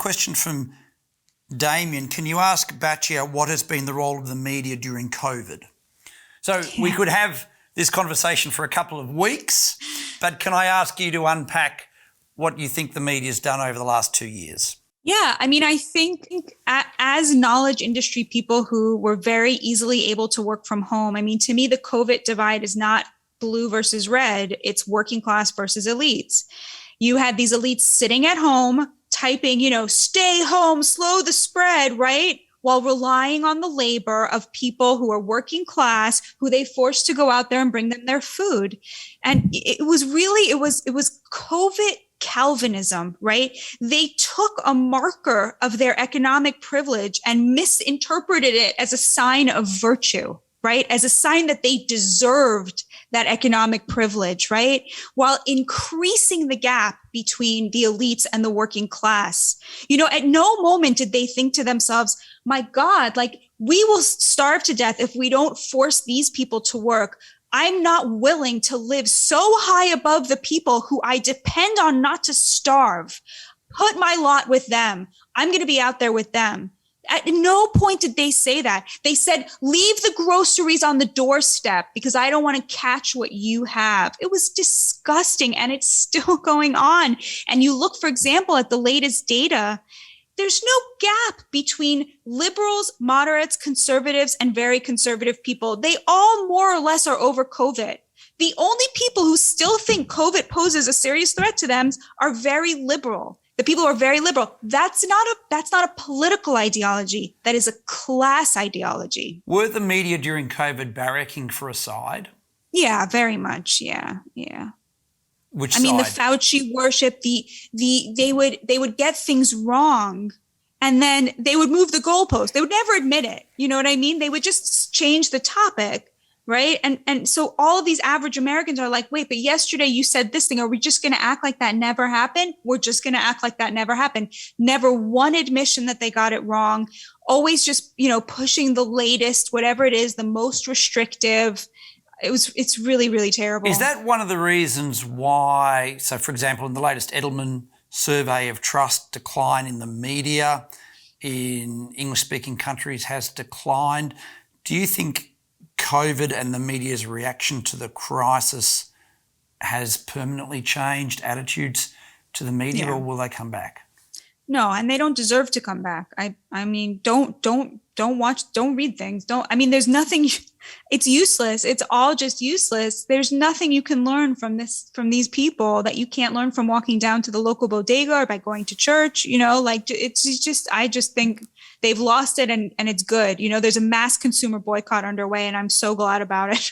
question from Damien. Can you ask Batya what has been the role of the media during COVID? So we could have this conversation for a couple of weeks, but can I ask you to unpack what you think the media's done over the last 2 years? Yeah, I mean, I think as knowledge industry people who were very easily able to work from home, I mean, to me, the COVID divide is not blue versus red, it's working class versus elites. You had these elites sitting at home typing, stay home, slow the spread, right? While relying on the labor of people who are working class, who they forced to go out there and bring them their food. And it was COVID Calvinism, right? They took a marker of their economic privilege and misinterpreted it as a sign of virtue, right? As a sign that they deserved that economic privilege, right? While increasing the gap between the elites and the working class. At no moment did they think to themselves, my God, we will starve to death if we don't force these people to work. I'm not willing to live so high above the people who I depend on not to starve. Put my lot with them. I'm going to be out there with them. At no point did they say that. They said, leave the groceries on the doorstep because I don't want to catch what you have. It was disgusting, and it's still going on. And you look, for example, at the latest data, there's no gap between liberals, moderates, conservatives, and very conservative people. They all more or less are over COVID. The only people who still think COVID poses a serious threat to them are very liberal. The people who are very liberal. That's not a political ideology. That is a class ideology. Were the media during COVID barracking for a side? Yeah, very much. Yeah. Which side? I mean, the Fauci worship, they would get things wrong, and then they would move the goalpost. They would never admit it. You know what I mean? They would just change the topic, right? And so all of these average Americans are like, wait, but yesterday you said this thing. Are we just going to act like that never happened? We're just going to act like that never happened. Never one admission that they got it wrong. Always just, pushing the latest, whatever it is, the most restrictive. It's really, really terrible. Is that one of the reasons why, so for example, in the latest Edelman survey of trust, decline in the media in English-speaking countries has declined? Do you think COVID and the media's reaction to the crisis has permanently changed attitudes to the media, or will they come back? No, and they don't deserve to come back. I mean, don't watch, don't read things. There's nothing, it's useless. It's all just useless. There's nothing you can learn from these people that you can't learn from walking down to the local bodega or by going to church, I just think they've lost it, and it's good. There's a mass consumer boycott underway, and I'm so glad about it.